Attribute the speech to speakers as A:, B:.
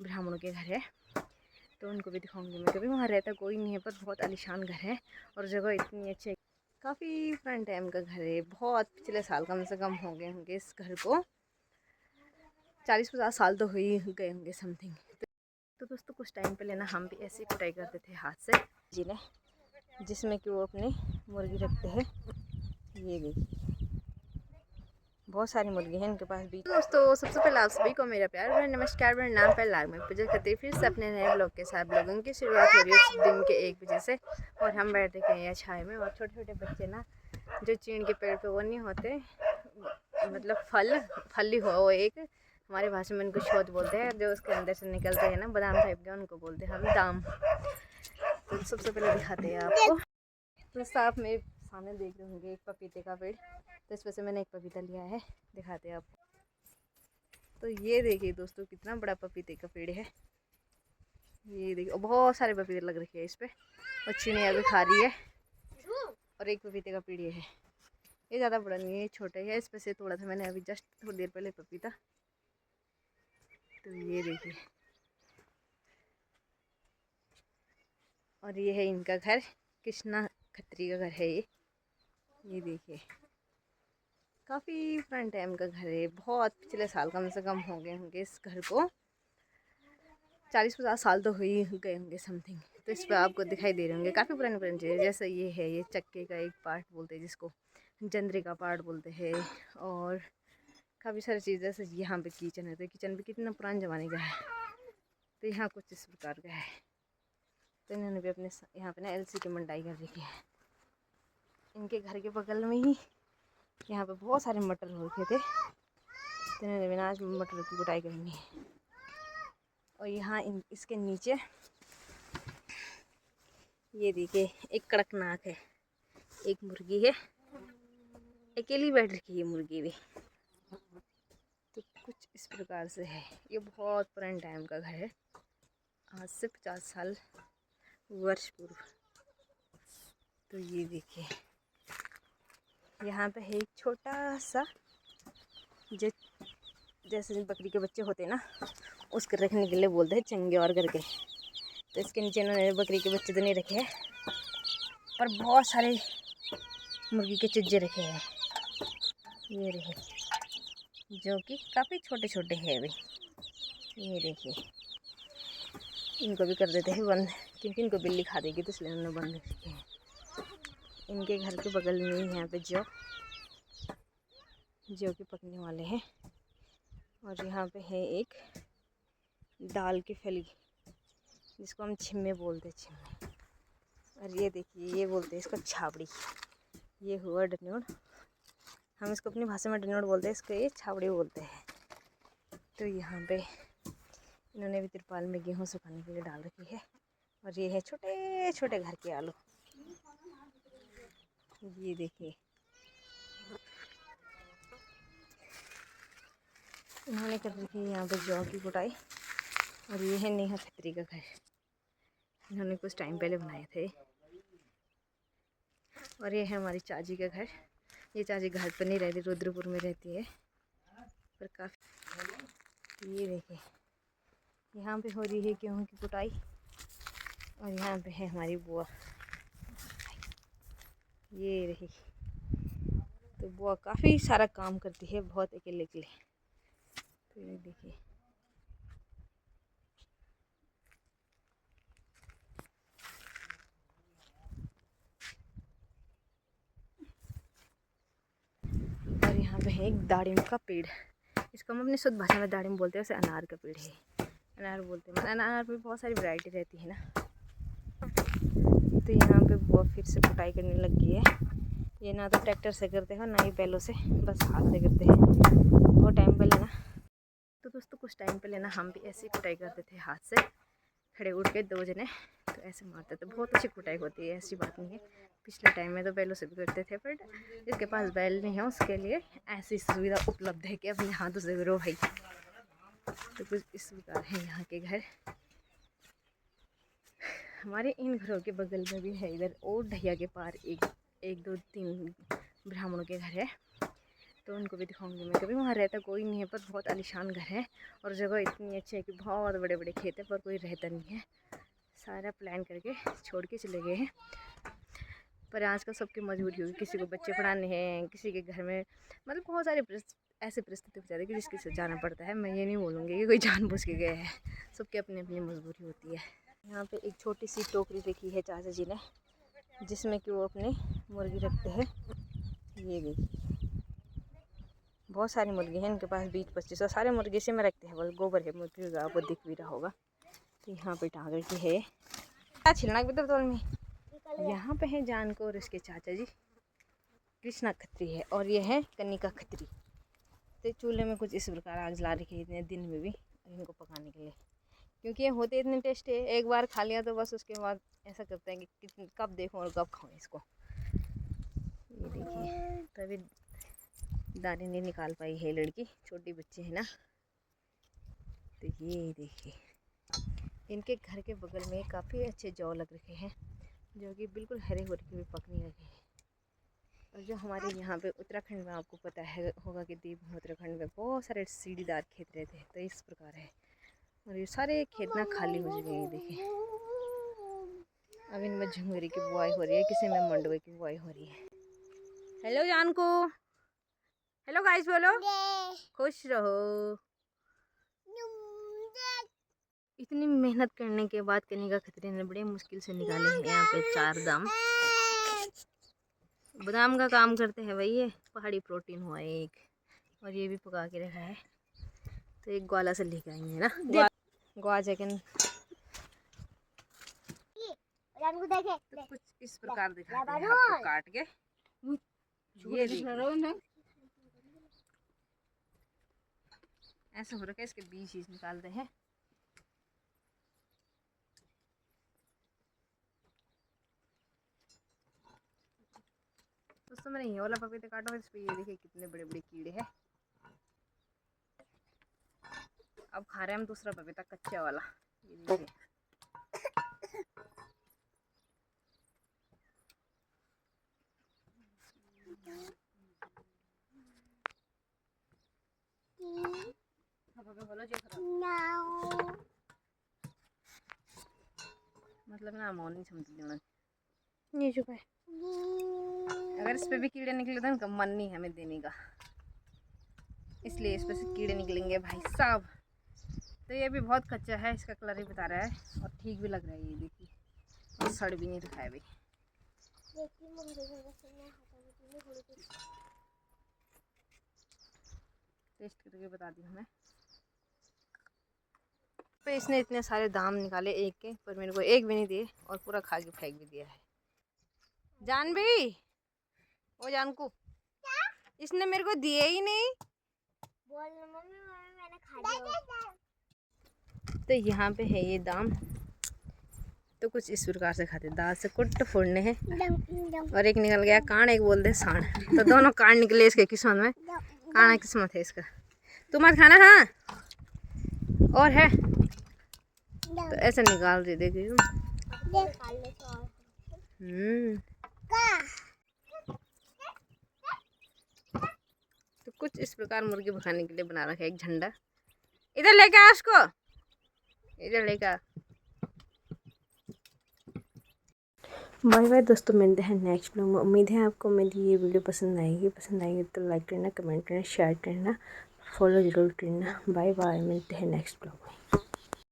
A: ब्राह्मणों के घर है, तो उनको भी दिखाऊंगी मैं। कभी वहाँ रहता कोई नहीं है, पर बहुत आलीशान घर है और जगह इतनी अच्छी है। काफ़ी पुराने टाइम का घर है, बहुत पिछले साल कम से कम हो गए होंगे इस घर को, 40-50 साल तो हो ही गए होंगे समथिंग। तो दोस्तों कुछ टाइम पहले ना हम भी ऐसे ही कुटाई करते थे हाथ से जी ने, जिसमें कि वो अपने मुर्गी रखते हैं। ये देखिए बहुत सारी मुर्गी हैं इनके पास भी। दोस्तों सबसे पहले आप सभी को मेरा प्यार भरा नमस्कार, मेरा नाम पर लाग में पूजा करते फिर से अपने नए ब्लॉग के साथ। ब्लॉगिंग की शुरुआत हो रही है दिन के 1 बजे से, और हम बैठ रखे हैं छाए में। और छोटे छोटे बच्चे ना जो चीड़ के पेड़ पे वो नहीं होते, मतलब फल ही हो, वो एक हमारी भाषा में उनको शोध बोलते हैं, जो उसके अंदर से निकलते हैं ना बादाम टाइप के, उनको बोलते हैं हम दाम। तो सबसे पहले दिखाते हैं आपको। तो आप मेरे सामने देख रहे होंगे एक पपीते का पेड़, तो इस वजह से मैंने एक पपीता लिया है, दिखाते हैं आपको। तो ये देखिए दोस्तों कितना बड़ा पपीते का पेड़ है। ये देखिए बहुत सारे पपीते लग रखे हैं इस पे, और चिड़िया भी खा रही है। और एक पपीते का पेड़ ये है, ये ज़्यादा बड़ा नहीं है, ये छोटा है। इस पे से तोड़ा था मैंने अभी जस्ट थोड़ी देर पहले पपीता। तो ये देखिए, और ये है इनका घर, कृष्णा खत्री का घर है ये देखिए काफ़ी पुराने टाइम का घर है, बहुत पिछले साल कम से कम हो गए होंगे इस घर को, 40-50 साल तो हो ही गए होंगे समथिंग। तो इस पर आपको दिखाई दे रहे होंगे काफ़ी पुरानी पुरानी चीज़ें, जैसे ये है, ये चक्के का एक पार्ट बोलते हैं जिसको जंदरे का पार्ट बोलते हैं। और काफ़ी सारी चीज़, जैसे यहाँ पे किचन है, तो किचन भी कितना पुराने ज़माने का है। तो यहाँ कुछ इस प्रकार का है। तो इन्होंने भी अपने यहाँ पे ना एलसी की मंडाई कर रखी है। इनके घर के बगल में ही यहाँ पे बहुत सारे मटर हो रखे थे, तो इन्होंने भी आज मटर की कुटाई करनी है। और यहाँ इसके नीचे ये देखिए एक कड़कनाथ है, एक मुर्गी है, अकेली बैठ रखी है मुर्गी भी। तो कुछ इस प्रकार से है। ये बहुत पुराने टाइम का घर है, आज से 50 साल वर्ष पूर्व। तो ये देखिए यहाँ पे है एक छोटा सा, जैसे बकरी के बच्चे होते हैं ना, उसके रखने के लिए बोलते हैं चंगे और करके। तो इसके नीचे इन्होंने बकरी के बच्चे तो नहीं रखे हैं, पर बहुत सारे मुर्गी के चुज्जे रखे हैं। ये रहे, जो कि काफ़ी छोटे छोटे हैं अभी। ये देखिए इनको भी कर देते हैं बंद, क्योंकि इनको बिल्ली खा देगी, तो इसलिए उन्होंने बंद रखे हैं। इनके घर के बगल में ही यहाँ पे जौ के पकने वाले हैं। और यहाँ पे है एक दाल की फली, जिसको हम छिम्मे बोलते हैं, छिम्मे। और ये देखिए ये बोलते हैं इसको छाबड़ी। ये हुआ डन्योड़, हम इसको अपनी भाषा में डन्योड़ बोलते हैं, इसको ये छाबड़ी बोलते हैं। तो यहाँ पे इन्होंने भी तिरपाल में गेहूँ सुखाने के लिए डाल रखी है। और ये है छोटे छोटे घर के आलू। ये देखिए इन्होंने कर रखी है यहाँ पे जौ की कुटाई। और ये है नेहा खत्री का घर, इन्होंने कुछ टाइम पहले बनाए थे। और ये है हमारी चाची का घर। ये चाची घर पर नहीं रहती, रुद्रपुर में रहती है, पर काफ़ी। ये देखिए यहाँ पे हो रही है गेहूँ की कुटाई। और यहाँ पे है हमारी बुआ, ये रही। तो बुआ काफ़ी सारा काम करती है, बहुत अकेले अकेले। तो ये देखिए और यहाँ पे है एक दाड़िम का पेड़, इसको हम अपनी शुद्ध भाषा में दाड़िम बोलते हैं, उसे अनार का पेड़ है, अनार बोलते हैं। अनार में बहुत सारी वैरायटी रहती है ना। तो यहाँ पे बुआ फिर से कुटाई करने लग गई है। ये ना तो ट्रैक्टर से करते हैं ना ही बैलों से, बस हाथ से करते हैं। वो टाइम पहले ना, तो दोस्तों कुछ टाइम पहले ना हम भी ऐसे ही कुटाई करते थे हाथ से, खड़े उठ के 2 जने, तो ऐसे मारते थे। बहुत अच्छी कुटाई होती है, ऐसी बात नहीं है। पिछले टाइम में तो बैलों से भी करते थे, बट जिसके पास बैल नहीं है उसके लिए ऐसी सुविधा उपलब्ध है कि अपने हाथों से करो भाई। तो कुछ इस प्रकार है यहाँ के घर। हमारे इन घरों के बगल में भी है इधर और ढैया के पार एक 2 3 ब्राह्मणों के घर है। तो उनको भी दिखाऊंगी मैं। कभी वहाँ रहता कोई नहीं है, पर बहुत आलीशान घर है और जगह इतनी अच्छी है कि बहुत बड़े बड़े खेत है, पर कोई रहता नहीं है। सारा प्लान करके छोड़ के चले गए हैं। पर आजकल सबकी मजबूरी होगी, किसी को बच्चे पढ़ाने हैं, किसी के घर में मतलब बहुत सारे ऐसी परिस्थिति हो जाती है कि जिसके से जाना पड़ता है। मैं ये नहीं बोलूँगी कि कोई जानबूझ के गया है, सबकी अपनी अपनी मजबूरी होती है। यहाँ पे एक छोटी सी टोकरी रखी है चाचा जी ने, जिसमें कि वो अपने मुर्गी रखते हैं। ये देखिए बहुत सारी मुर्गी हैं इनके पास, 20-25 सारे मुर्गी इसी में रखते हैं। बस गोबर है मुर्गी का, आपको दिख भी रहा होगा। तो यहाँ पे टांग रखी है क्या छिलना भी तो में। यहाँ पे है जान को और इसके चाचा जी, कृष्णा खत्री है और ये है कनिका खत्री। तो चूल्हे में कुछ इस प्रकार आग जला रखी है इतने दिन में भी इनको पकाने के लिए, क्योंकि ये होते इतने टेस्टी है। एक बार खा लिया तो बस उसके बाद ऐसा करते हैं कि कब देखो और कब खाओ इसको। ये देखिए तभी दाने नहीं निकाल पाई है लड़की, छोटी बच्ची है ना। तो ये देखिए इनके घर के बगल में काफ़ी अच्छे जौ लग रखे हैं, जो कि बिल्कुल हरे हो रखे हुए पक नहीं रखे हैं। और जो हमारे यहाँ पे उत्तराखंड में आपको पता है होगा कि देवभूमि उत्तराखंड में बहुत सारे सीढ़ीदार खेत रहते हैं, तो इस प्रकार है। और ये सारे खेत ना खाली हो चुके हैं। देखिए अब इनमें झुंगरी की बुआई हो रही है, किसी में मंडवे की बुआई हो रही है। हेलो जानको, हेलो गाइस बोलो, खुश रहो। इतनी मेहनत करने के बाद कनिका खत्री ने बड़े मुश्किल से निकाले हैं यहाँ पे 4 दाम। बादाम का काम करते हैं भाई, ये पहाड़ी प्रोटीन हुआ एक। और ये भी पका के रखा है, तो एक ग्वाला से लेके आएंगे ना ग्वा चिकन। तो कुछ इस प्रकार दिखाते हैं आपको काट के। ये ऐसा हो रखा है, इसके बीज ही निकालते हैं। दोस्तों मैंने ये वाला पपीता काटा, इस पे ये देखिए कितने बड़े बड़े कीड़े हैं। अब खा रहे हैं हम दूसरा पपीता कच्चा वाला। ये देखिए मतलब ना मौनी समझ लेना ये चुप है। अगर इस पे भी कीड़े निकले तो इनका मन नहीं है हमें देने का, इसलिए इस पे से कीड़े निकलेंगे भाई साहब। तो ये भी बहुत कच्चा है, इसका कलर ही बता रहा है और ठीक भी लग रहा है। ये देखिए और सड़ भी नहीं रखा है भाई। टेस्ट करके बता दी हमें। पे इसने इतने सारे दाम निकाले एक के, पर मेरे को एक भी नहीं दिए और पूरा खा के फेंक भी दिया है। जान भी ओ जान को इसने मेरे को दिए ही नहीं। मम्मी मैंने खा लिया। तो यहाँ पे है ये दाम, तो कुछ इस प्रकार से खाते। दाल से कुट फोड़ने हैं और एक निकल गया कान, एक बोलते सांड। तो दोनों कान निकले इसके किस्मत में, काना किस्मत है इसका। तुम मत खाना। हाँ और है तो ऐसा निकाल दे देखिए। तो कुछ इस प्रकार मुर्गी भगाने के लिए बना रखा है एक झंडा। इधर लेके आ उसको, इधर लेके आ। बाय बाय दोस्तों, मिलते हैं नेक्स्ट ब्लॉग में। उम्मीद है आपको मेरी ये वीडियो पसंद आएगी तो लाइक करना, कमेंट करना, शेयर करना, फॉलो जरूर करना। बाय बाय, मिलते हैं नेक्स्ट ब्लॉग में।